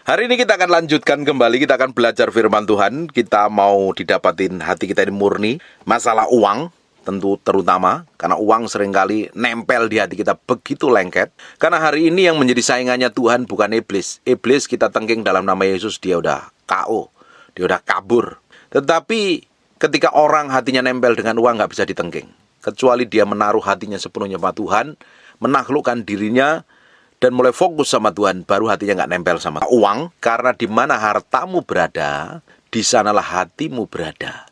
Hari ini kita akan lanjutkan kembali, kita akan belajar firman Tuhan. Kita mau didapatin hati kita ini murni. Masalah uang, tentu terutama, karena uang seringkali nempel di hati kita begitu lengket. Karena hari ini yang menjadi saingannya Tuhan bukan iblis. Iblis kita tengking dalam nama Yesus, dia udah KO, dia udah kabur. Tetapi ketika orang hatinya nempel dengan uang gak bisa ditengking. Kecuali dia menaruh hatinya sepenuhnya pada Tuhan, menaklukkan dirinya, dan mulai fokus sama Tuhan, baru hatinya nggak nempel sama uang. Karena di mana hartamu berada, di sanalah hatimu berada.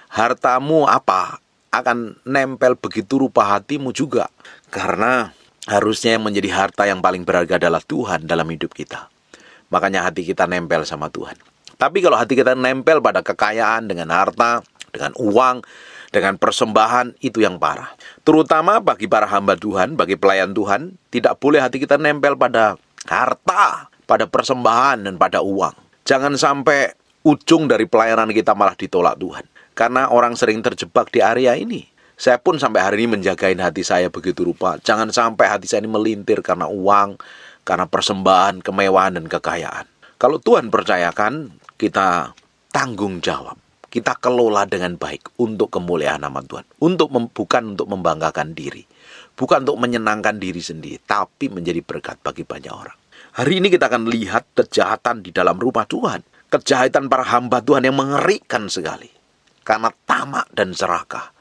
Hartamu apa? Akan nempel begitu rupa hatimu juga. Karena harusnya yang menjadi harta yang paling berharga adalah Tuhan dalam hidup kita. Makanya hati kita nempel sama Tuhan. Tapi kalau hati kita nempel pada kekayaan, dengan harta, dengan uang, dengan persembahan, itu yang parah. Terutama bagi para hamba Tuhan, bagi pelayan Tuhan, tidak boleh hati kita nempel pada harta, pada persembahan, dan pada uang. Jangan sampai ujung dari pelayanan kita malah ditolak Tuhan. Karena orang sering terjebak di area ini. Saya pun sampai hari ini menjagain hati saya begitu rupa. Jangan sampai hati saya ini melintir karena uang, karena persembahan, kemewahan, dan kekayaan. Kalau Tuhan percayakan, kita tanggung jawab. Kita kelola dengan baik untuk kemuliaan nama Tuhan. Bukan untuk membanggakan diri. Bukan untuk menyenangkan diri sendiri. Tapi menjadi berkat bagi banyak orang. Hari ini kita akan lihat kejahatan di dalam rumah Tuhan. Kejahatan para hamba Tuhan yang mengerikan sekali. Karena tamak dan serakah.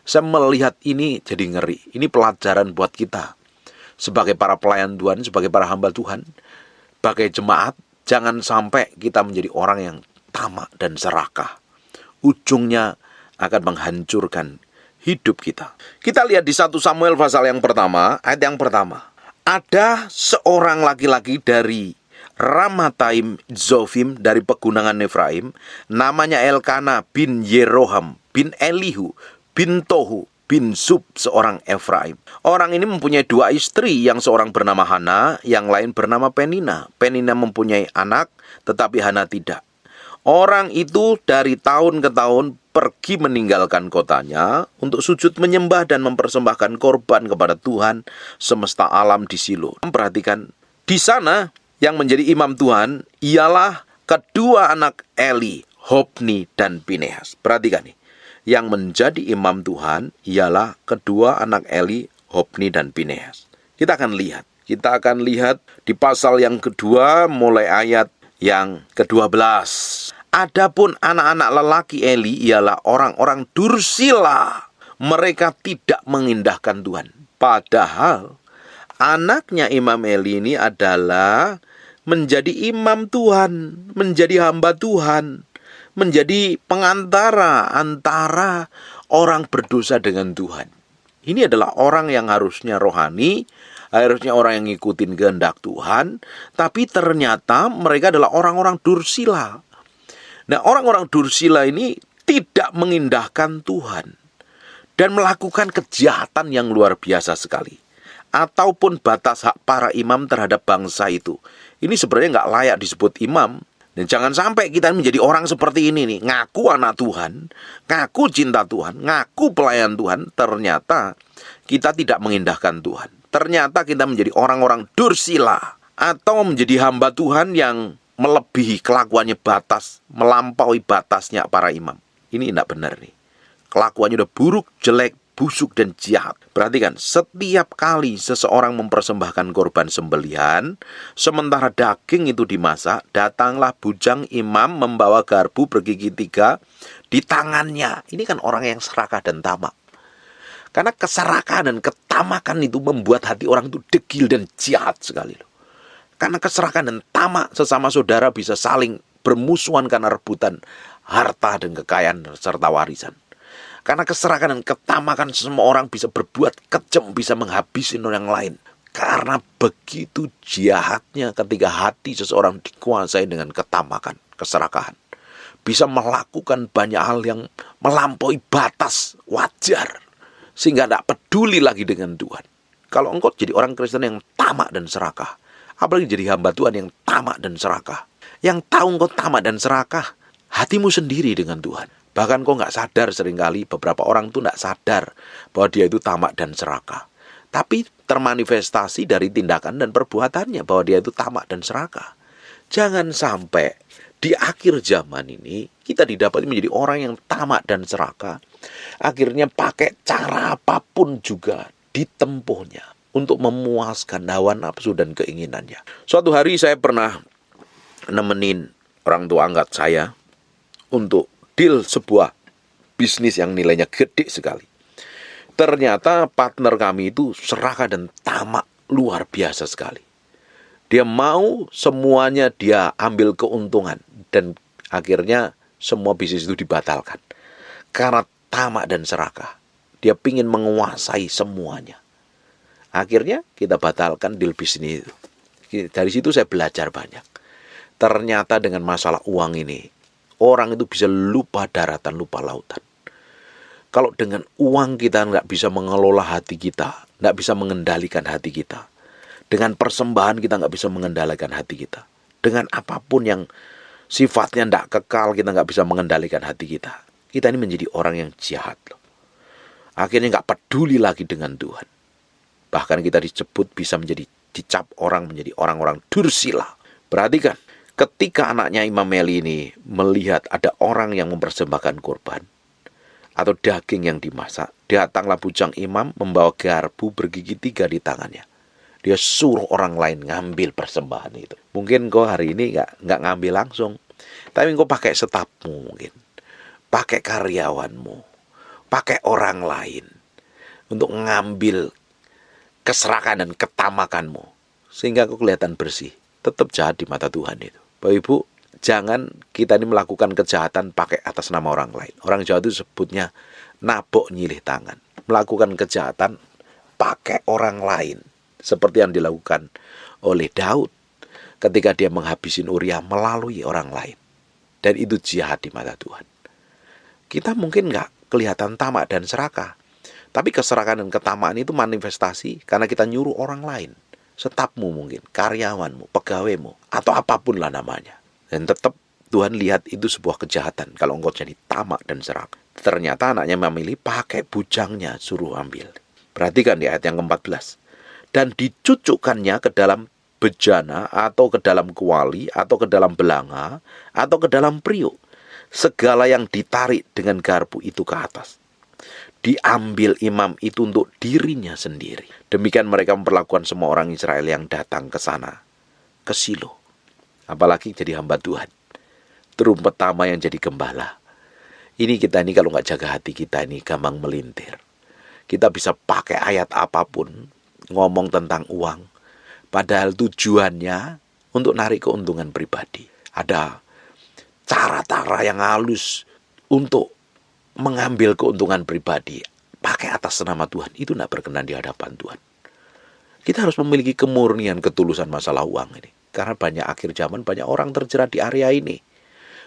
Saya melihat ini jadi ngeri. Ini pelajaran buat kita. Sebagai para pelayan Tuhan, sebagai para hamba Tuhan. Sebagai jemaat, jangan sampai kita menjadi orang yang tamak dan serakah. Ujungnya akan menghancurkan hidup kita. Kita lihat di 1 Samuel pasal yang pertama, ayat yang pertama. Ada seorang laki-laki dari Ramataim Zofim, dari pegunungan Efraim, namanya Elkana bin Yeroham bin Elihu bin Tohu bin Sub, seorang Efraim. Orang ini mempunyai 2 istri, yang seorang bernama Hana, yang lain bernama Penina. Penina mempunyai anak, tetapi Hana tidak. Orang itu dari tahun ke tahun pergi meninggalkan kotanya untuk sujud menyembah dan mempersembahkan korban kepada Tuhan semesta alam di Silo. Perhatikan, di sana yang menjadi imam Tuhan ialah kedua anak Eli, Hofni dan Pinehas. Perhatikan nih, yang menjadi imam Tuhan ialah kedua anak Eli, Hofni dan Pinehas. Kita akan lihat di pasal yang kedua mulai ayat yang ke-12. Adapun anak-anak lelaki Eli ialah orang-orang dursila. Mereka tidak mengindahkan Tuhan. Padahal anaknya Imam Eli ini adalah menjadi imam Tuhan, menjadi hamba Tuhan, menjadi pengantara antara orang berdosa dengan Tuhan. Ini adalah orang yang harusnya rohani, harusnya orang yang ngikutin kehendak Tuhan, tapi ternyata mereka adalah orang-orang dursila. Nah, orang-orang dursila ini tidak mengindahkan Tuhan dan melakukan kejahatan yang luar biasa sekali. Ataupun batas hak para imam terhadap bangsa itu. Ini sebenarnya nggak layak disebut imam. Dan jangan sampai kita menjadi orang seperti ini nih. Ngaku anak Tuhan, ngaku cinta Tuhan, ngaku pelayan Tuhan. Ternyata kita tidak mengindahkan Tuhan. Ternyata kita menjadi orang-orang dursila. Atau menjadi hamba Tuhan yang melebihi kelakuannya batas, melampaui batasnya para imam. Ini tidak benar nih. Kelakuannya udah buruk, jelek, busuk, dan jahat. Perhatikan, setiap kali seseorang mempersembahkan korban sembelihan, sementara daging itu dimasak, datanglah bujang imam membawa garpu bergigi 3 di tangannya. Ini kan orang yang serakah dan tamak. Karena keserakahan dan ketamakan itu membuat hati orang itu degil dan jahat sekali loh. Karena keserakahan dan tamak sesama saudara bisa saling bermusuhan karena rebutan harta dan kekayaan serta warisan. Karena keserakahan dan ketamakan semua orang bisa berbuat kejam, bisa menghabisi orang lain. Karena begitu jahatnya ketika hati seseorang dikuasai dengan ketamakan, keserakahan. Bisa melakukan banyak hal yang melampaui batas wajar. Sehingga tidak peduli lagi dengan Tuhan. Kalau engkau jadi orang Kristen yang tamak dan serakah, apalagi jadi hamba Tuhan yang tamak dan serakah. Yang tahu engkau tamak dan serakah, hatimu sendiri dengan Tuhan. Bahkan kau nggak sadar seringkali, beberapa orang tuh nggak sadar bahwa dia itu tamak dan serakah. Tapi termanifestasi dari tindakan dan perbuatannya bahwa dia itu tamak dan serakah. Jangan sampai di akhir zaman ini kita didapati menjadi orang yang tamak dan serakah. Akhirnya pakai cara apapun juga ditempuhnya untuk memuaskan hawa nafsu dan keinginannya. Suatu hari saya pernah nemenin orang tua angkat saya untuk deal sebuah bisnis yang nilainya gede sekali. Ternyata partner kami itu serakah dan tamak luar biasa sekali. Dia mau semuanya dia ambil keuntungan. Dan akhirnya semua bisnis itu dibatalkan. Karena tamak dan serakah. Dia ingin menguasai semuanya. Akhirnya kita batalkan deal bisnis itu. Dari situ saya belajar banyak. Ternyata dengan masalah uang ini, orang itu bisa lupa daratan, lupa lautan. Kalau dengan uang kita nggak bisa mengelola hati kita, nggak bisa mengendalikan hati kita. Dengan persembahan kita nggak bisa mengendalikan hati kita. Dengan apapun yang sifatnya nggak kekal, kita nggak bisa mengendalikan hati kita. Kita ini menjadi orang yang jahat loh. Akhirnya nggak peduli lagi dengan Tuhan. Bahkan kita disebut bisa menjadi dicap orang menjadi orang-orang dursila. Perhatikan, ketika anaknya Imam Meli ini melihat ada orang yang mempersembahkan korban atau daging yang dimasak, datanglah bujang imam membawa garpu bergigi 3 di tangannya. Dia suruh orang lain ngambil persembahan itu. Mungkin kau hari ini nggak ngambil langsung, tapi kau pakai stafmu mungkin, pakai karyawanmu, pakai orang lain untuk ngambil keserakahan dan ketamakanmu, sehingga kau kelihatan bersih. Tetap jahat di mata Tuhan itu. Bapak Ibu, jangan kita ini melakukan kejahatan pakai atas nama orang lain. Orang Jawa itu sebutnya nabok nyilih tangan. Melakukan kejahatan pakai orang lain. Seperti yang dilakukan oleh Daud ketika dia menghabisin Uria melalui orang lain. Dan itu jahat di mata Tuhan. Kita mungkin nggak kelihatan tamak dan serakah. Tapi keserakahan dan ketamaan itu manifestasi karena kita nyuruh orang lain. Stafmu mungkin, karyawanmu, pegawaimu, atau apapun lah namanya. Dan tetap Tuhan lihat itu sebuah kejahatan kalau engkau jadi tamak dan serakah. Ternyata anaknya memilih pakai bujangnya suruh ambil. Perhatikan di ayat yang ke-14. Dan dicucukkannya ke dalam bejana atau ke dalam kuali atau ke dalam belanga atau ke dalam periuk. Segala yang ditarik dengan garpu itu ke atas. Diambil imam itu untuk dirinya sendiri. Demikian mereka memperlakukan semua orang Israel yang datang ke sana, ke Silo. Apalagi jadi hamba Tuhan. Terus pertama yang jadi gembala. Ini kita ini kalau nggak jaga hati kita ini gampang melintir. Kita bisa pakai ayat apapun, ngomong tentang uang. Padahal tujuannya untuk narik keuntungan pribadi. Ada cara-cara yang halus untuk mengambil keuntungan pribadi pakai atas nama Tuhan. Itu tidak berkenan di hadapan Tuhan. Kita harus memiliki kemurnian ketulusan masalah uang ini. Karena banyak akhir zaman, banyak orang terjerat di area ini.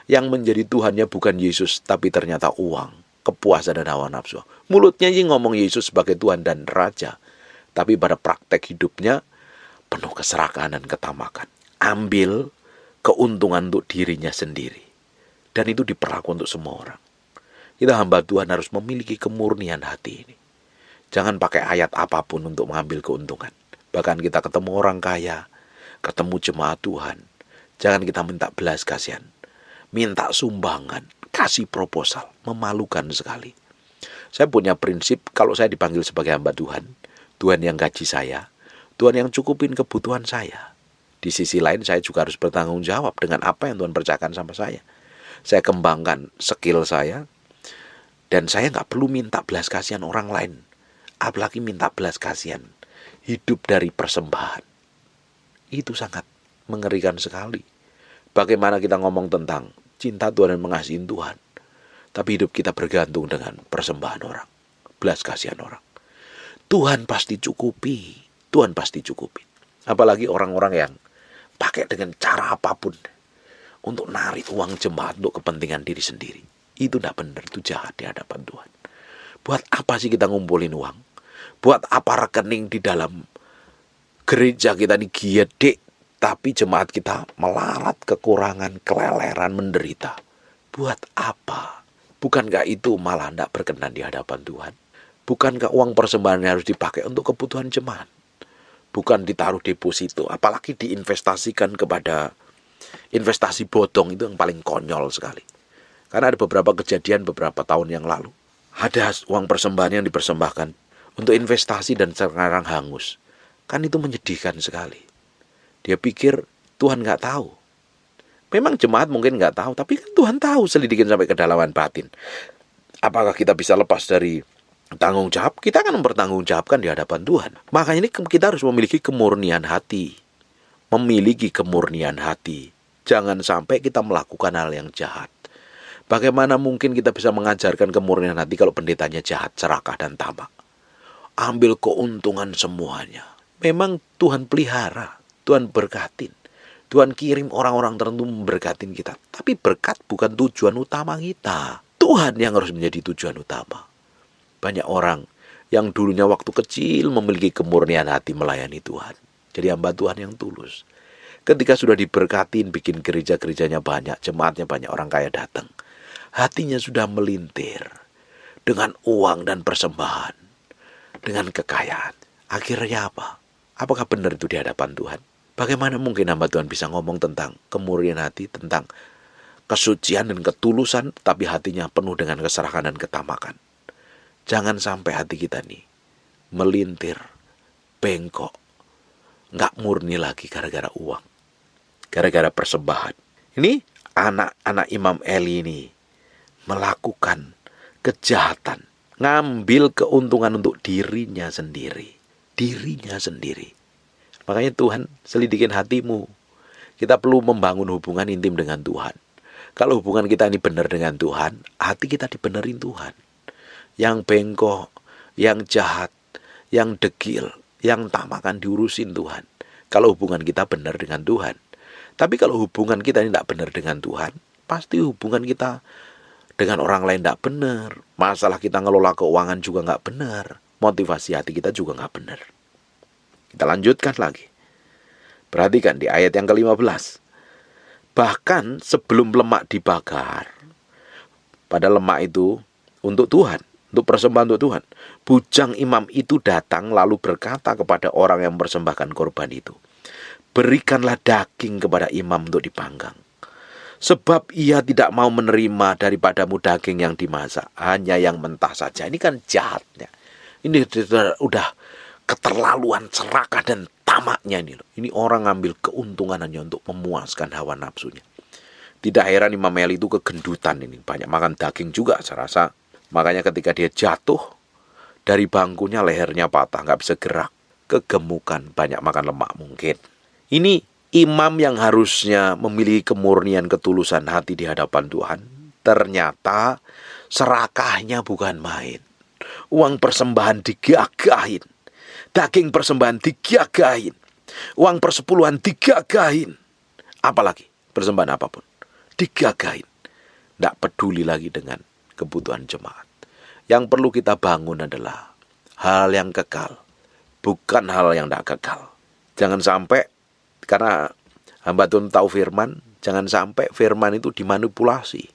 Yang menjadi Tuhannya bukan Yesus, tapi ternyata uang, kepuasan dan hawa nafsu. Mulutnya ini ngomong Yesus sebagai Tuhan dan Raja. Tapi pada praktek hidupnya penuh keserakahan dan ketamakan. Ambil keuntungan untuk dirinya sendiri. Dan itu diperlakukan untuk semua orang. Kita hamba Tuhan harus memiliki kemurnian hati ini. Jangan pakai ayat apapun untuk mengambil keuntungan. Bahkan kita ketemu orang kaya, ketemu jemaat Tuhan. Jangan kita minta belas kasihan. Minta sumbangan, kasih proposal. Memalukan sekali. Saya punya prinsip kalau saya dipanggil sebagai hamba Tuhan. Tuhan yang gaji saya. Tuhan yang cukupin kebutuhan saya. Di sisi lain saya juga harus bertanggung jawab dengan apa yang Tuhan percayakan sama saya. Saya kembangkan skill saya. Dan saya nggak perlu minta belas kasihan orang lain. Apalagi minta belas kasihan. Hidup dari persembahan. Itu sangat mengerikan sekali. Bagaimana kita ngomong tentang cinta Tuhan dan mengasihi Tuhan. Tapi hidup kita bergantung dengan persembahan orang. Belas kasihan orang. Tuhan pasti cukupi. Tuhan pasti cukupi. Apalagi orang-orang yang pakai dengan cara apapun. Untuk narik uang jemaat untuk kepentingan diri sendiri. Itu tidak benar, itu jahat di hadapan Tuhan. Buat apa sih kita ngumpulin uang? Buat apa rekening di dalam gereja kita ini gede, tapi jemaat kita melarat, kekurangan, keleleran, menderita? Buat apa? Bukankah itu malah tidak berkenan di hadapan Tuhan? Bukankah uang persembahan harus dipakai untuk kebutuhan jemaat? Bukan ditaruh deposito, apalagi diinvestasikan kepada Investasi bodong itu yang paling konyol sekali. Karena ada beberapa kejadian beberapa tahun yang lalu. Ada uang persembahan yang dipersembahkan untuk investasi dan sekarang hangus. Kan itu menyedihkan sekali. Dia pikir Tuhan nggak tahu. Memang jemaat mungkin nggak tahu, tapi kan Tuhan tahu, selidikin sampai kedalaman batin. Apakah kita bisa lepas dari tanggung jawab? Kita akan mempertanggungjawabkan di hadapan Tuhan. Makanya ini kita harus memiliki kemurnian hati. Memiliki kemurnian hati. Jangan sampai kita melakukan hal yang jahat. Bagaimana mungkin kita bisa mengajarkan kemurnian hati kalau pendetanya jahat, serakah, dan tamak? Ambil keuntungan semuanya. Memang Tuhan pelihara, Tuhan berkatin. Tuhan kirim orang-orang tertentu memberkatin kita. Tapi berkat bukan tujuan utama kita. Tuhan yang harus menjadi tujuan utama. Banyak orang yang dulunya waktu kecil memiliki kemurnian hati melayani Tuhan. Jadi hamba Tuhan yang tulus. Ketika sudah diberkatin, bikin gereja-gerejanya banyak, jemaatnya banyak, orang kaya datang. Hatinya sudah melintir dengan uang dan persembahan, dengan kekayaan. Akhirnya apa? Apakah benar itu di hadapan Tuhan? Bagaimana mungkin hamba Tuhan bisa ngomong tentang kemurnian hati, tentang kesucian dan ketulusan, tapi hatinya penuh dengan keserahan dan ketamakan? Jangan sampai hati kita nih melintir, bengkok, nggak murni lagi gara-gara uang, gara-gara persembahan. Ini anak-anak Imam Eli ini melakukan kejahatan, ngambil keuntungan untuk dirinya sendiri. Dirinya sendiri. Makanya Tuhan selidikin hatimu. Kita perlu membangun hubungan intim dengan Tuhan. Kalau hubungan kita ini benar dengan Tuhan, hati kita dibenerin Tuhan. Yang bengkok, yang jahat, yang degil, yang tamakan diurusin Tuhan. Kalau hubungan kita benar dengan Tuhan. Tapi kalau hubungan kita ini tidak benar dengan Tuhan, pasti hubungan kita dengan orang lain tidak benar. Masalah kita ngelola keuangan juga nggak benar. Motivasi hati kita juga nggak benar. Kita lanjutkan lagi. Perhatikan di ayat yang ke-15. Bahkan sebelum lemak dibakar, pada lemak itu untuk Tuhan, untuk persembahan untuk Tuhan, bujang imam itu datang lalu berkata kepada orang yang mempersembahkan korban itu, berikanlah daging kepada imam untuk dipanggang. Sebab ia tidak mau menerima daripadamu daging yang dimasak, hanya yang mentah saja. Ini kan jahatnya. Ini udah keterlaluan, serakah dan tamaknya ini loh. Ini orang ngambil keuntungan hanya untuk memuaskan hawa nafsunya. Tidak heran Imam Eli itu kegendutan ini. Banyak makan daging juga saya rasa. Makanya ketika dia jatuh dari bangkunya lehernya patah, nggak bisa gerak. Kegemukan, banyak makan lemak mungkin. Ini imam yang harusnya memiliki kemurnian ketulusan hati di hadapan Tuhan. Ternyata serakahnya bukan main. Uang persembahan digagahin. Daging persembahan digagahin. Uang persepuluhan digagahin. Apalagi persembahan apapun digagahin. Tidak peduli lagi dengan kebutuhan jemaat. Yang perlu kita bangun adalah hal yang kekal, bukan hal yang tidak kekal. Jangan sampai, karena hamba Tuhan tahu firman, jangan sampai firman itu dimanipulasi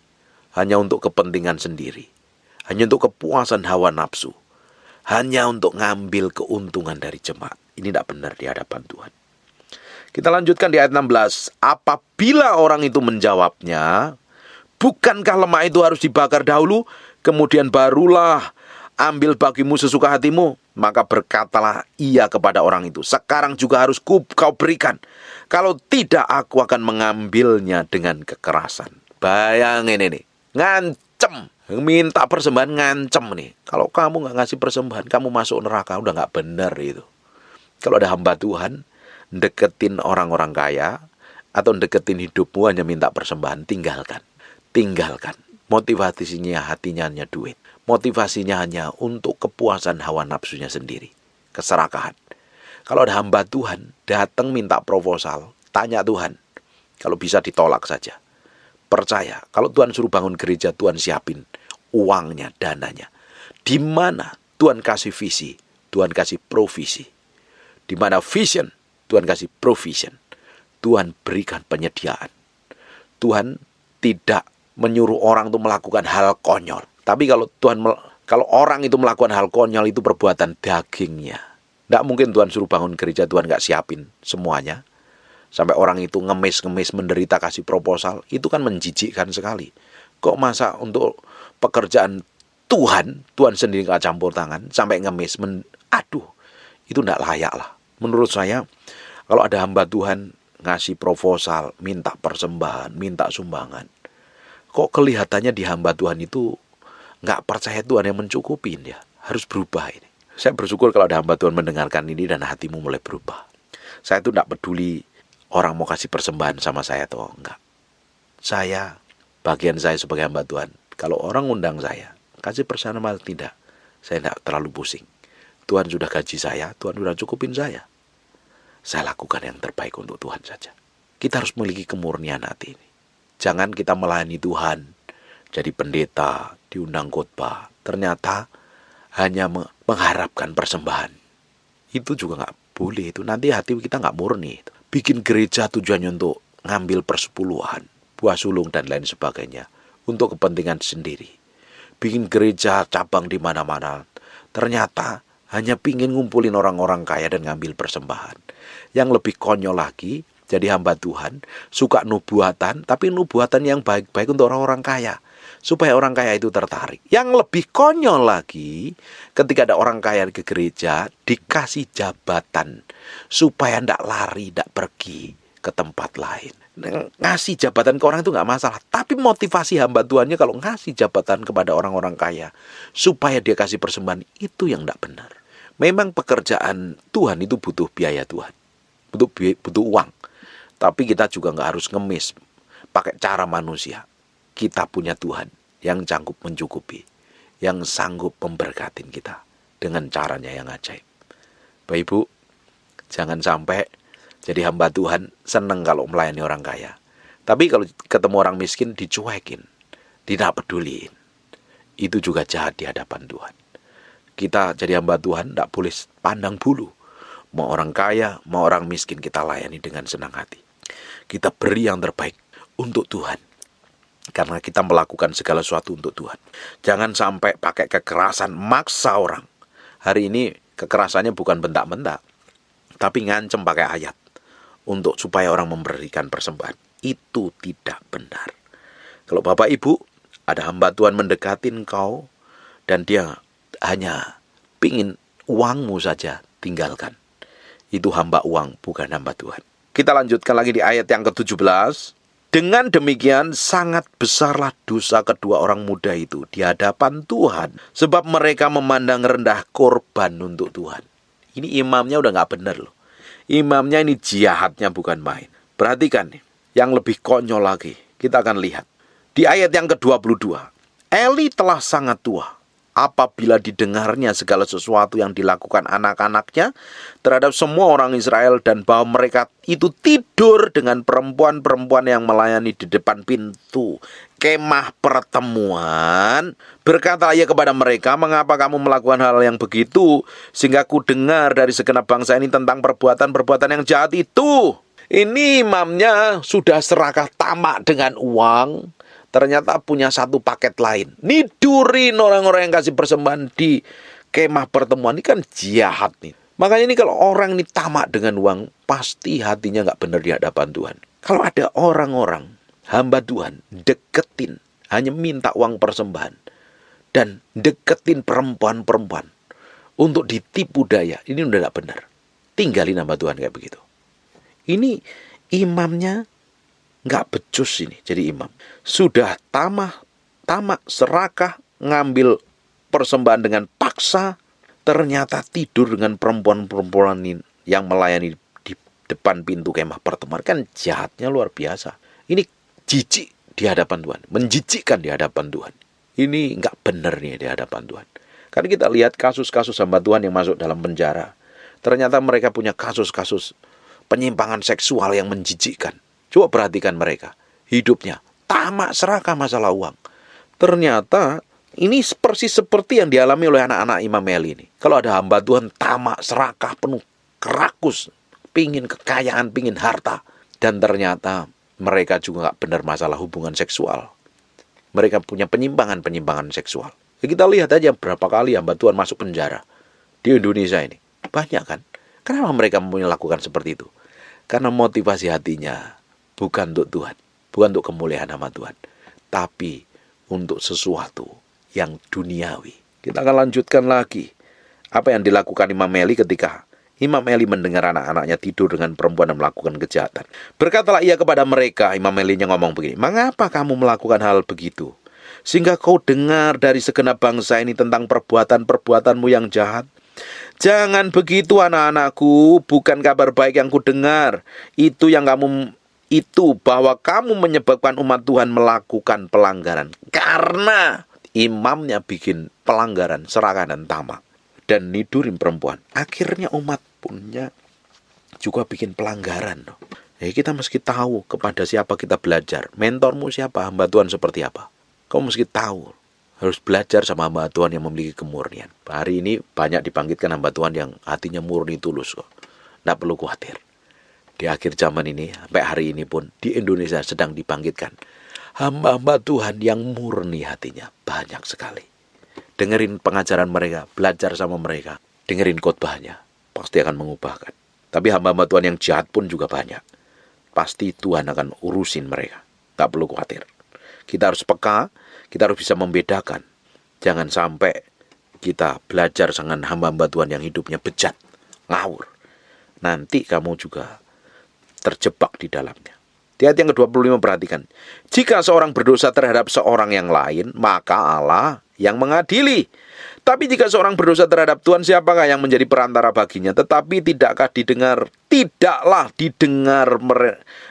hanya untuk kepentingan sendiri, hanya untuk kepuasan hawa nafsu, hanya untuk ngambil keuntungan dari jemaat. Ini tidak benar di hadapan Tuhan. Kita lanjutkan di ayat 16. Apabila orang itu menjawabnya, bukankah lemak itu harus dibakar dahulu, kemudian barulah ambil bagimu sesuka hatimu? Maka berkatalah ia kepada orang itu, sekarang juga harus kau berikan. Kalau tidak, aku akan mengambilnya dengan kekerasan. Bayangin ini, ngancem. Minta persembahan ngancem nih. Kalau kamu gak ngasih persembahan, kamu masuk neraka. Udah gak benar itu. Kalau ada hamba Tuhan deketin orang-orang kaya atau deketin hidupmu hanya minta persembahan, tinggalkan. Tinggalkan. Motivasinya hatinya hanya duit. Motivasinya hanya untuk kepuasan hawa nafsunya sendiri. Keserakahan. Kalau ada hamba Tuhan datang minta proposal, tanya Tuhan. Kalau bisa ditolak saja. Percaya, kalau Tuhan suruh bangun gereja, Tuhan siapin uangnya, dananya. Di mana Tuhan kasih visi, Tuhan kasih provisi. Di mana vision, Tuhan kasih provision. Tuhan berikan penyediaan. Tuhan tidak menyuruh orang itu melakukan hal konyol. Tapi kalau orang itu melakukan hal konyol, itu perbuatan dagingnya. Tidak mungkin Tuhan suruh bangun gereja, Tuhan gak siapin semuanya. Sampai orang itu ngemis-ngemis menderita kasih proposal, itu kan menjijikkan sekali. Kok masa untuk pekerjaan Tuhan sendiri gak campur tangan, sampai ngemis, aduh, itu gak layak lah. Menurut saya, kalau ada hamba Tuhan ngasih proposal, minta persembahan, minta sumbangan, kok kelihatannya di hamba Tuhan itu gak percaya Tuhan yang mencukupin ya, harus berubah ini. Saya bersyukur kalau ada hamba Tuhan mendengarkan ini dan hatimu mulai berubah. Saya tuh gak peduli orang mau kasih persembahan sama saya atau enggak. Bagian saya sebagai hamba Tuhan, kalau orang undang saya, kasih persembahan tidak, saya tidak terlalu pusing. Tuhan sudah gaji saya, Tuhan sudah cukupin saya. Saya lakukan yang terbaik untuk Tuhan saja. Kita harus memiliki kemurnian hati ini. Jangan kita melayani Tuhan, jadi pendeta, diundang khotbah, ternyata hanya mengharapkan persembahan. Itu juga nggak boleh, itu nanti hati kita nggak murni. Bikin gereja tujuannya untuk ngambil persepuluhan, buah sulung dan lain sebagainya, untuk kepentingan sendiri. Bikin gereja cabang di mana-mana, ternyata hanya pingin ngumpulin orang-orang kaya dan ngambil persembahan. Yang lebih konyol lagi, jadi hamba Tuhan, suka nubuatan, tapi nubuatan yang baik-baik untuk orang-orang kaya, supaya orang kaya itu tertarik. Yang lebih konyol lagi, ketika ada orang kaya ke gereja, dikasih jabatan, supaya tidak lari, tidak pergi ke tempat lain. Ngasih jabatan ke orang itu nggak masalah, tapi motivasi hamba Tuhannya kalau ngasih jabatan kepada orang-orang kaya, supaya dia kasih persembahan, itu yang tidak benar. Memang pekerjaan Tuhan itu butuh biaya Tuhan, butuh uang. Tapi kita juga nggak harus ngemis pakai cara manusia. Kita punya Tuhan yang sanggup mencukupi, yang sanggup memberkatin kita dengan caranya yang ajaib. Bapak Ibu, jangan sampai jadi hamba Tuhan seneng kalau melayani orang kaya. Tapi kalau ketemu orang miskin dicuekin, tidak peduliin. Itu juga jahat di hadapan Tuhan. Kita jadi hamba Tuhan tidak boleh pandang bulu. Mau orang kaya, mau orang miskin kita layani dengan senang hati. Kita beri yang terbaik untuk Tuhan. Karena kita melakukan segala sesuatu untuk Tuhan. Jangan sampai pakai kekerasan maksa orang. Hari ini kekerasannya bukan bentak-bentak, tapi ngancem pakai ayat untuk supaya orang memberikan persembahan. Itu tidak benar. Kalau Bapak Ibu ada hamba Tuhan mendekatin kau dan dia hanya pingin uangmu saja, tinggalkan. Itu hamba uang, bukan hamba Tuhan. Kita lanjutkan lagi di ayat yang ke-17. Dengan demikian sangat besarlah dosa kedua orang muda itu di hadapan Tuhan, sebab mereka memandang rendah korban untuk Tuhan. Ini imamnya udah gak benar loh. Imamnya ini jahatnya bukan main. Perhatikan nih, yang lebih konyol lagi. Kita akan lihat. Di ayat yang ke-22. Eli telah sangat tua. Apabila didengarnya segala sesuatu yang dilakukan anak-anaknya terhadap semua orang Israel, dan bahwa mereka itu tidur dengan perempuan-perempuan yang melayani di depan pintu kemah pertemuan, berkata ia kepada mereka, mengapa kamu melakukan hal yang begitu, sehingga ku dengar dari segenap bangsa ini tentang perbuatan-perbuatan yang jahat itu. Ini imamnya sudah serakah tamak dengan uang, ternyata punya satu paket lain. Nidurin orang-orang yang kasih persembahan di kemah pertemuan. Ini kan jahat nih. Makanya ini kalau orang ini tamak dengan uang, pasti hatinya gak benar di hadapan Tuhan. Kalau ada orang-orang, hamba Tuhan, deketin, hanya minta uang persembahan, dan deketin perempuan-perempuan untuk ditipu daya, ini udah gak benar. Tinggalin hamba Tuhan kayak begitu. Ini imamnya nggak becus ini jadi imam. Sudah tamak, serakah, ngambil persembahan dengan paksa, ternyata tidur dengan perempuan-perempuan yang melayani di depan pintu kemah pertemuan. Kan jahatnya luar biasa. Ini jijik di hadapan Tuhan, menjijikkan di hadapan Tuhan. Ini nggak benar nih di hadapan Tuhan. Karena kita lihat kasus-kasus hamba Tuhan yang masuk dalam penjara. Ternyata mereka punya kasus-kasus penyimpangan seksual yang menjijikkan. Coba perhatikan mereka, hidupnya tamak serakah masalah uang. Ternyata ini persis seperti yang dialami oleh anak-anak Imam Eli ini. Kalau ada hamba Tuhan tamak serakah, penuh kerakus, pingin kekayaan, pingin harta, dan ternyata mereka juga gak benar masalah hubungan seksual. Mereka punya penyimpangan seksual. Ya, kita lihat aja berapa kali hamba Tuhan masuk penjara di Indonesia ini. Banyak kan? Kenapa mereka melakukan seperti itu? Karena motivasi hatinya bukan untuk Tuhan, bukan untuk kemuliaan nama Tuhan, tapi untuk sesuatu yang duniawi. Kita akan lanjutkan lagi apa yang dilakukan Imam Eli ketika Imam Eli mendengar anak-anaknya tidur dengan perempuan dan melakukan kejahatan. Berkatalah ia kepada mereka, Imam Elinya ngomong begini, "Mengapa kamu melakukan hal begitu? Sehingga kau dengar dari segenap bangsa ini tentang perbuatan-perbuatanmu yang jahat. Jangan begitu anak-anakku, bukan kabar baik yang kudengar. Itu bahwa kamu menyebabkan umat Tuhan melakukan pelanggaran. Karena imamnya bikin pelanggaran, serakah dan tamak. Dan nidurin perempuan. Akhirnya umat punya juga bikin pelanggaran. Kita mesti tahu kepada siapa kita belajar. Mentormu siapa, hamba Tuhan seperti apa. Kau mesti tahu. Harus belajar sama hamba Tuhan yang memiliki kemurnian. Hari ini banyak dibangkitkan hamba Tuhan yang hatinya murni tulus kok. Tidak perlu khawatir. Di akhir zaman ini, sampai hari ini pun, di Indonesia sedang dibangkitkan hamba-hamba Tuhan yang murni hatinya. Banyak sekali. Dengerin pengajaran mereka, belajar sama mereka. Dengerin khotbahnya, pasti akan mengubahkan. Tapi hamba-hamba Tuhan yang jahat pun juga banyak. Pasti Tuhan akan urusin mereka. Tak perlu khawatir. Kita harus peka, kita harus bisa membedakan. Jangan sampai kita belajar dengan hamba-hamba Tuhan yang hidupnya bejat, ngawur. Nanti kamu juga terjebak di dalamnya. Di ayat yang ke-25 perhatikan. Jika seorang berdosa terhadap seorang yang lain, maka Allah yang mengadili. Tapi jika seorang berdosa terhadap Tuhan, siapakah yang menjadi perantara baginya? Tetapi tidaklah didengar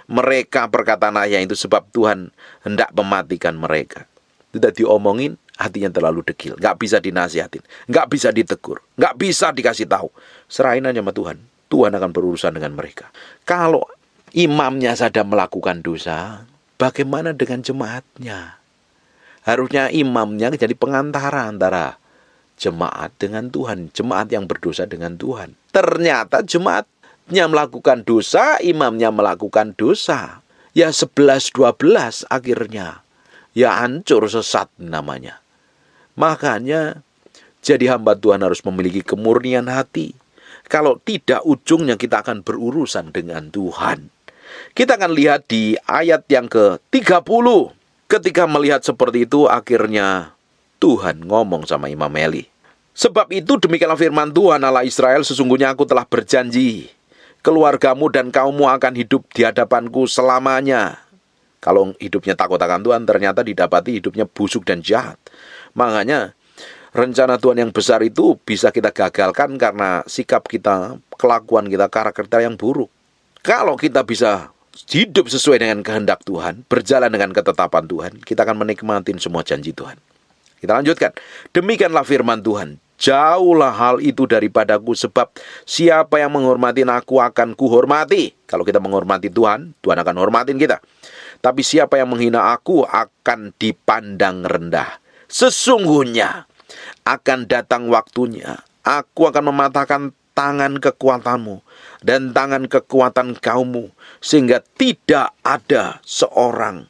mereka perkataan ayah itu, sebab Tuhan hendak mematikan mereka. Tidak diomongin, hatinya terlalu degil. Nggak bisa dinasihatin, nggak bisa ditegur, nggak bisa dikasih tahu. Serahin aja sama Tuhan. Tuhan akan berurusan dengan mereka. Kalau imamnya saja melakukan dosa, bagaimana dengan jemaatnya? Harusnya imamnya jadi pengantara antara jemaat dengan Tuhan, jemaat yang berdosa dengan Tuhan. Ternyata jemaatnya melakukan dosa, imamnya melakukan dosa. Ya 11-12 akhirnya. Ya hancur, sesat namanya. Makanya jadi hamba Tuhan harus memiliki kemurnian hati. Kalau tidak, ujungnya kita akan berurusan dengan Tuhan. Kita akan lihat di ayat yang ke-30. Ketika melihat seperti itu, akhirnya Tuhan ngomong sama Imam Eli. Sebab itu demikianlah firman Tuhan Allah Israel, sesungguhnya aku telah berjanji, keluargamu dan kaummu akan hidup di hadapanku selamanya. Kalau hidupnya takut akan Tuhan, ternyata didapati hidupnya busuk dan jahat. Makanya rencana Tuhan yang besar itu bisa kita gagalkan karena sikap kita, kelakuan kita, karakter kita yang buruk. Kalau kita bisa hidup sesuai dengan kehendak Tuhan, berjalan dengan ketetapan Tuhan, kita akan menikmati semua janji Tuhan. Kita lanjutkan. Demikianlah firman Tuhan. Jauhlah hal itu daripadaku, sebab siapa yang menghormati aku akan kuhormati. Kalau kita menghormati Tuhan, Tuhan akan hormatin kita. Tapi siapa yang menghina aku akan dipandang rendah. Sesungguhnya akan datang waktunya, aku akan mematahkan tangan kekuatanmu dan tangan kekuatan kaummu, sehingga tidak ada seorang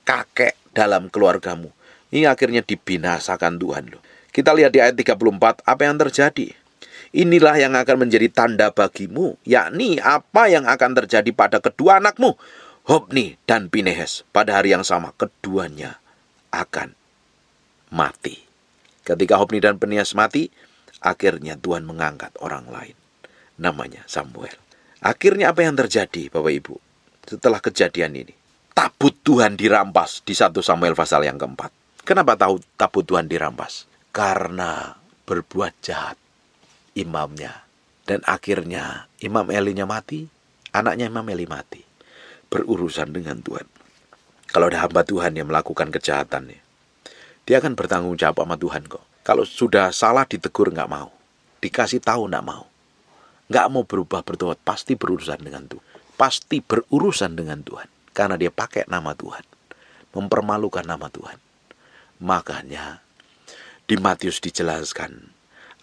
kakek dalam keluargamu. Ini akhirnya dibinasakan Tuhan loh. Kita lihat di ayat 34 apa yang terjadi. Inilah yang akan menjadi tanda bagimu, yakni apa yang akan terjadi pada kedua anakmu, Hofni dan Pinehas. Pada hari yang sama keduanya akan mati. Ketika Hofni dan Pinehas mati, akhirnya Tuhan mengangkat orang lain, namanya Samuel. Akhirnya apa yang terjadi Bapak Ibu? Setelah kejadian ini, tabut Tuhan dirampas di 1 Samuel pasal yang keempat. Kenapa tabut Tuhan dirampas? Karena berbuat jahat imamnya. Dan akhirnya Imam Elinya mati, anaknya Imam Eli mati. Berurusan dengan Tuhan. Kalau ada hamba Tuhan yang melakukan kejahatan, dia akan bertanggung jawab sama Tuhan kok. Kalau sudah salah ditegur nggak mau, dikasih tahu nggak mau, nggak mau berubah bertobat, pasti berurusan dengan Tuhan, pasti berurusan dengan Tuhan, karena dia pakai nama Tuhan, mempermalukan nama Tuhan. Makanya di Matius dijelaskan,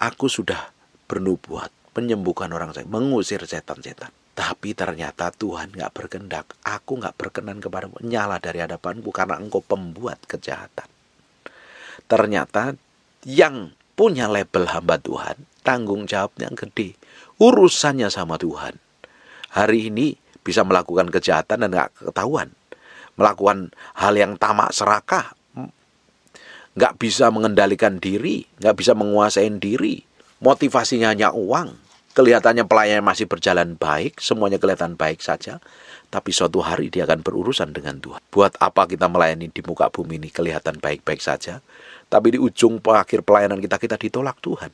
aku sudah bernubuat, menyembuhkan orang sakit, mengusir setan-setan. Tapi ternyata Tuhan nggak berkehendak, aku nggak berkenan kepadamu, nyala dari hadapanku karena engkau pembuat kejahatan. Ternyata yang punya label hamba Tuhan, tanggung jawabnya gede, urusannya sama Tuhan. Hari ini bisa melakukan kejahatan dan nggak ketahuan, melakukan hal yang tamak serakah, nggak bisa mengendalikan diri, nggak bisa menguasai diri, motivasinya hanya uang, kelihatannya pelayannya masih berjalan baik, semuanya kelihatan baik saja, tapi suatu hari dia akan berurusan dengan Tuhan. Buat apa kita melayani di muka bumi ini kelihatan baik-baik saja, tapi di ujung akhir pelayanan kita ditolak Tuhan.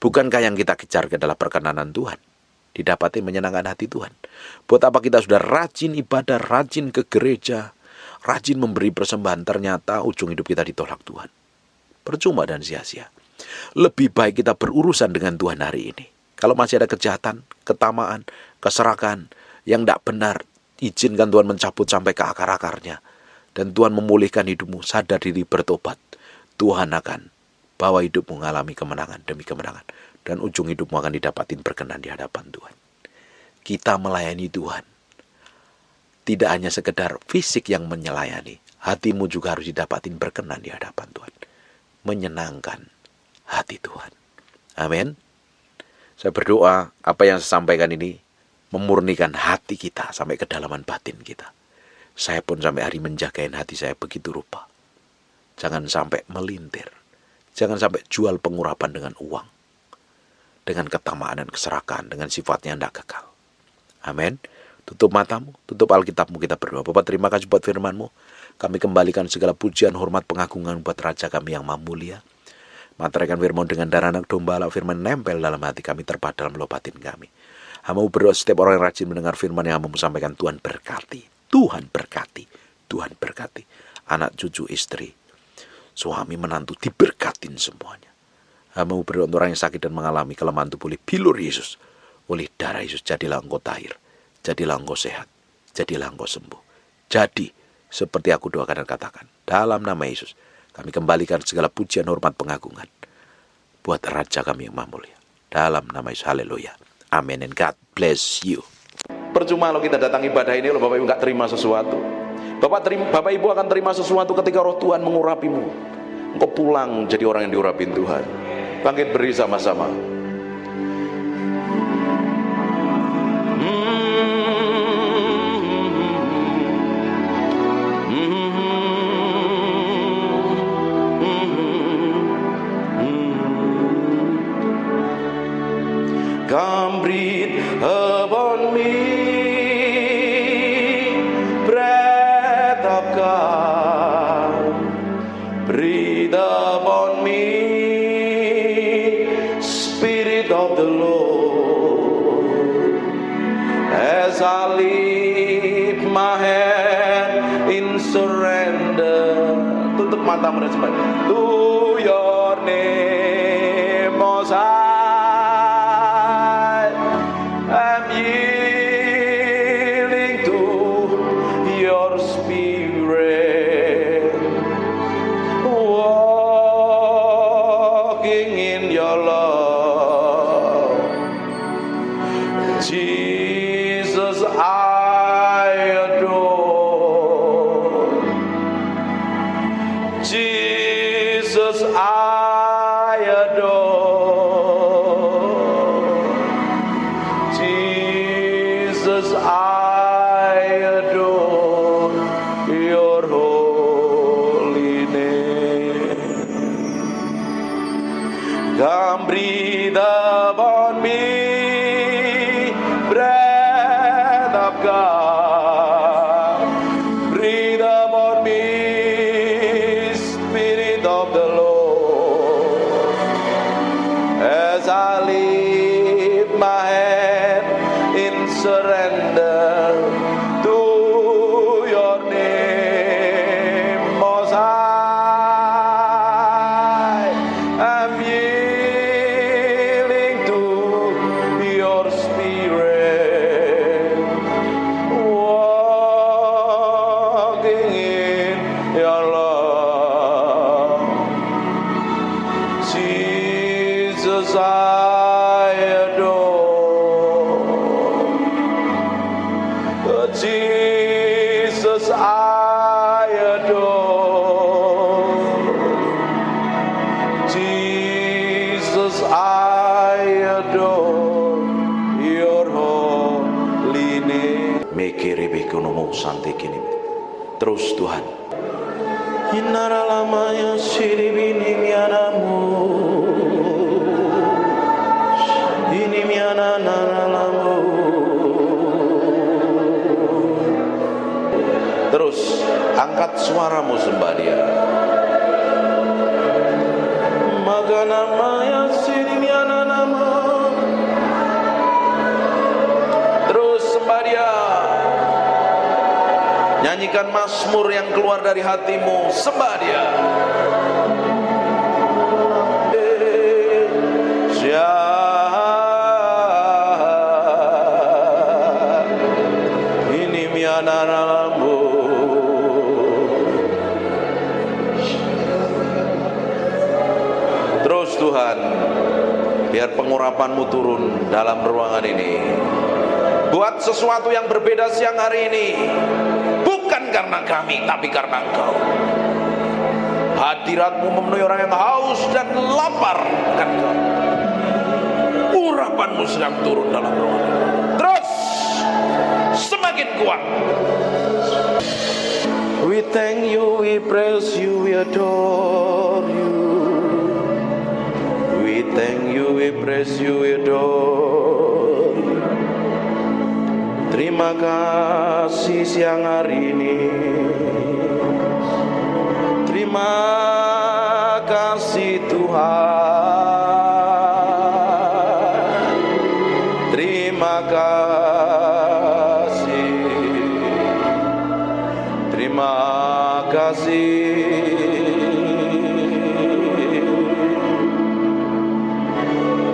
Bukankah yang kita kejar adalah perkenanan Tuhan? Didapati menyenangkan hati Tuhan. Buat apa kita sudah rajin ibadah, rajin ke gereja, rajin memberi persembahan, ternyata ujung hidup kita ditolak Tuhan. Percuma dan sia-sia. Lebih baik kita berurusan dengan Tuhan hari ini. Kalau masih ada kejahatan, ketamaan, keserakahan yang tidak benar, izinkan Tuhan mencabut sampai ke akar-akarnya. Dan Tuhan memulihkan hidupmu, sadar diri, bertobat. Tuhan akan bawa hidupmu mengalami kemenangan demi kemenangan. Dan ujung hidupmu akan didapatin berkenan di hadapan Tuhan. Kita melayani Tuhan. Tidak hanya sekedar fisik yang menylayani. Hatimu juga harus didapatin berkenan di hadapan Tuhan. Menyenangkan hati Tuhan. Amin. Saya berdoa apa yang saya sampaikan ini memurnikan hati kita sampai kedalaman batin kita. Saya pun sampai hari menjagain hati saya begitu rupa. Jangan sampai melintir. Jangan sampai jual pengurapan dengan uang. Dengan ketamaan dan keserakahan, dengan sifatnya tidak kekal. Amin. Tutup matamu, tutup Alkitabmu, kita berdoa. Bapak, terima kasih buat firman-Mu. Kami kembalikan segala pujian, hormat, pengagungan buat Raja kami yang maha mulia. Materaikan firman dengan darah anak domba, firman nempel dalam hati kami, terpahat dalam lubuk batin kami. Hamba-Mu berdoa setiap orang yang rajin mendengar firman yang Hamba-Mu sampaikan, Tuhan berkati. Tuhan berkati. Tuhan berkati. Anak, cucu, istri, suami, menantu, diberkatin semuanya. Hamba-Mu berdoa untuk orang yang sakit dan mengalami kelemahan tubuh oleh bilur Yesus, oleh darah Yesus, jadilah engkau tahir, jadilah engkau sehat, jadilah engkau sembuh. Jadi seperti aku doakan dan katakan, dalam nama Yesus kami kembalikan segala pujian, hormat, pengagungan buat Raja kami yang maha mulia. Dalam nama Yesus, haleluya, amin, and God bless you. Percuma kalau kita datang ibadah ini, kalau Bapak Ibu nggak terima sesuatu. Bapak Ibu akan terima sesuatu ketika roh Tuhan mengurapimu. Engkau pulang jadi orang yang diurapin Tuhan. Bangkit beri sama-sama. Come breathe upon me, breath of God, breathe upon me, Spirit of the Lord, as I lift my hand in surrender. Tutup matamu dan sembah. To your name, Most High. I'm yielding to your spirit, walking in your love. Jesus, I adore. Jesus, I adore. Jesus, I adore your holy name. Come breathe upon me, breath of God. Breathe upon me, Spirit of the Lord, as I lift my hand in surrender to your name, Most High. I'm yielding to your spirit, walking in your love. Jesus, I adore. Jesus, I adore. Jesus, I adore your holy name. sante kini. Terus Tuhan. Inaralamaya siribini mianamu, ini miana naralamu. Terus angkat suaramu sembah Dia. Maka namanya sirimiana nama. Terus sembah Dia. Nyanyikan mazmur yang keluar dari hatimu, sembah Dia. Ini miana lambu. Terus Tuhan, biar pengurapan-Mu turun dalam ruangan ini. Buat sesuatu yang berbeda siang hari ini. Bukan karena kami, tapi karena Engkau. Hadirat-Mu memenuhi orang yang haus dan lapar akan Engkau. Urapan-Mu sedang turun dalam ruangan ini. Terus semakin kuat. We thank you, we praise you, we adore you. We thank you, we praise you, we adore you. Terima kasih siang hari ini. Terima kasih Tuhan. Terima kasih. Terima kasih.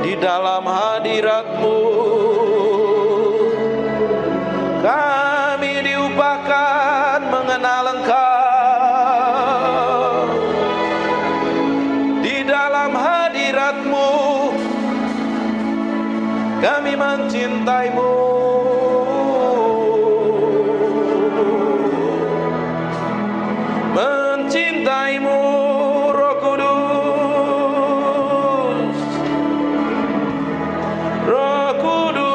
Di dalam hadirat-Mu kami diupahkan mengenal Engkau. Di dalam hadirat-Mu kami mencintai-Mu. Mencintaimu, Roh Kudus. Roh Kudus.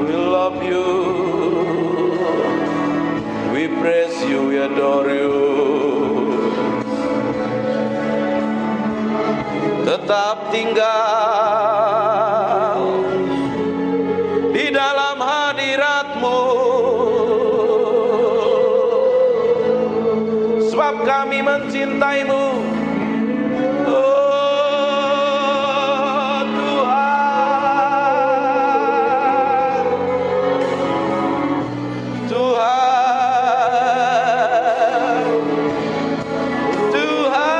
We love you. We praise you, we adore you. Tetap tinggal di dalam hadirat-Mu, sebab kami mencintai-Mu. Oh Tuhan, Tuhan, Tuhan.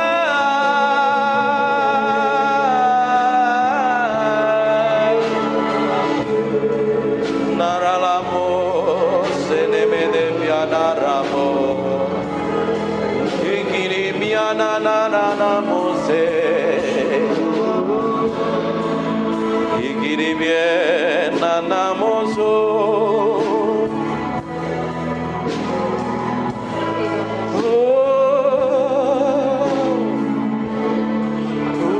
Naralamo senemede mianaramo, ikiri mianananamo se, ikiri miananamo so. Oh,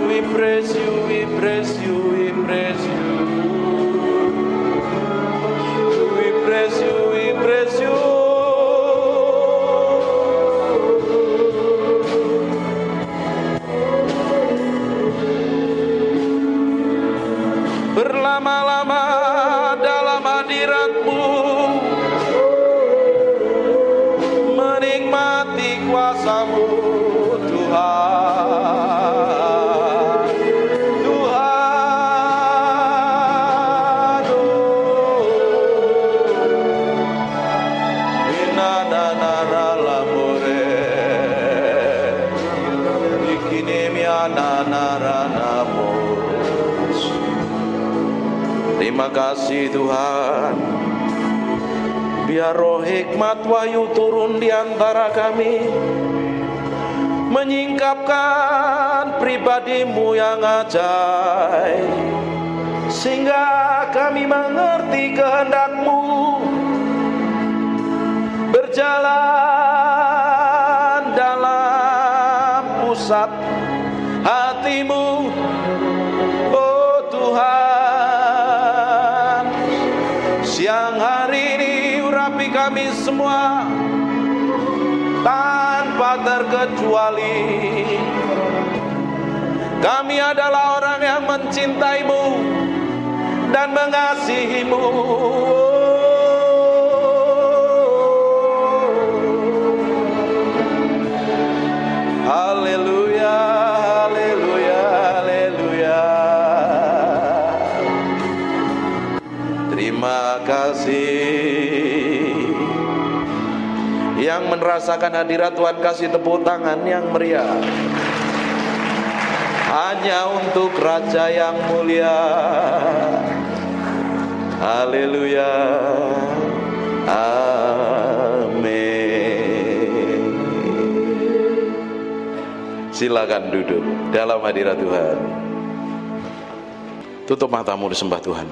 we praise you, we praise you, we praise you. We praise you, we praise you. Berlama-lama dalam hadirat-Mu, menikmati kuasa-Mu, Tuhan. Tuhan, oh. Inananaramore, ikinemiananaranamos. Terima kasih Tuhan. Biar roh hikmat wahyu turun di antara kami, menyingkapkan pribadi-Mu yang ajaib, sehingga kami mengerti kehendak-Mu, berjalan dalam pusat hati-Mu. kami semua tanpa terkecuali, kami adalah orang yang mencintaimu dan mengasihimu. Haleluya, haleluya, haleluya. Terima kasih. Yang merasakan hadirat Tuhan kasih tepuk tangan yang meriah. Hanya untuk Raja yang mulia. Haleluya. Amin. Silakan duduk dalam hadirat Tuhan. Tutup matamu, disembah Tuhan.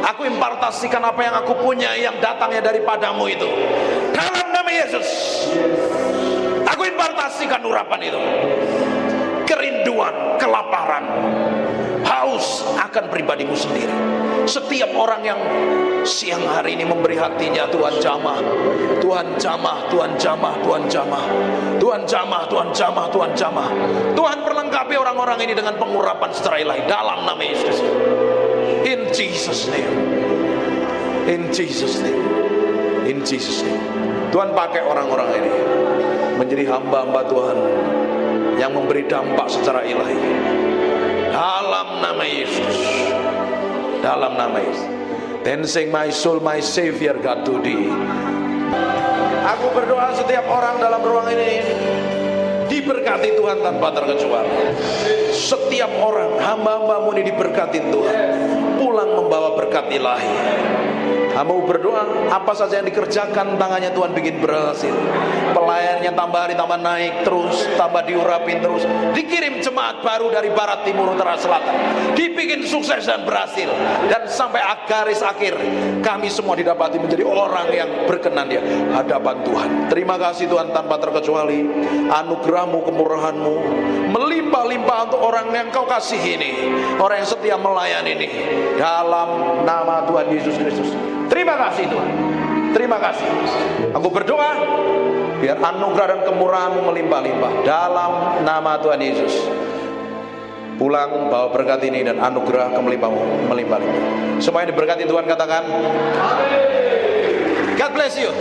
Aku impartasikan apa yang aku punya yang datangnya daripadamu itu. Dalam nama Yesus. Aku impartasikan urapan itu. Kerinduan, kelaparan, haus akan pribadimu sendiri. Setiap orang yang siang hari ini memberi hatinya, Tuhan jamah, Tuhan jamah, Tuhan jamah, Tuhan jamah, Tuhan jamah, Tuhan jamah, Tuhan jamah. Tuhan perlengkapi orang-orang ini dengan pengurapan secara ilahi dalam nama Yesus. In Jesus name. In Jesus name. In Jesus name. Tuhan pakai orang-orang ini menjadi hamba-hamba Tuhan yang memberi dampak secara ilahi dalam nama Yesus. Dalam nama Yesus. Then sing my soul, my Savior God to thee. Aku berdoa setiap orang dalam ruang ini diberkati Tuhan tanpa terkecuali. Setiap orang hamba-hambamu ini diberkati Tuhan, pulang membawa berkat ilahi. Hamba berdoa apa saja yang dikerjakan tangannya Tuhan bikin berhasil. Pelayannya tambah hari tambah naik terus, tambah diurapin terus. Dikirim jemaat baru dari barat, timur, utara, selatan. Dibikin sukses dan berhasil. Dan sampai garis akhir kami semua didapati menjadi orang yang berkenan di hadapan Tuhan. Terima kasih Tuhan tanpa terkecuali. Anugerahmu, kemurahanmu melimpah-limpah untuk orang yang kau kasih ini, orang yang setia melayani ini. Dalam nama Tuhan Yesus Kristus. Terima kasih Tuhan. Terima kasih. Aku berdoa biar anugerah dan kemurahan-Mu melimpah-limpah dalam nama Tuhan Yesus. Pulang bawa berkat ini dan anugerah kemelimpah-Mu melimpah-limpah. Semua yang diberkati Tuhan katakan amin. God bless you.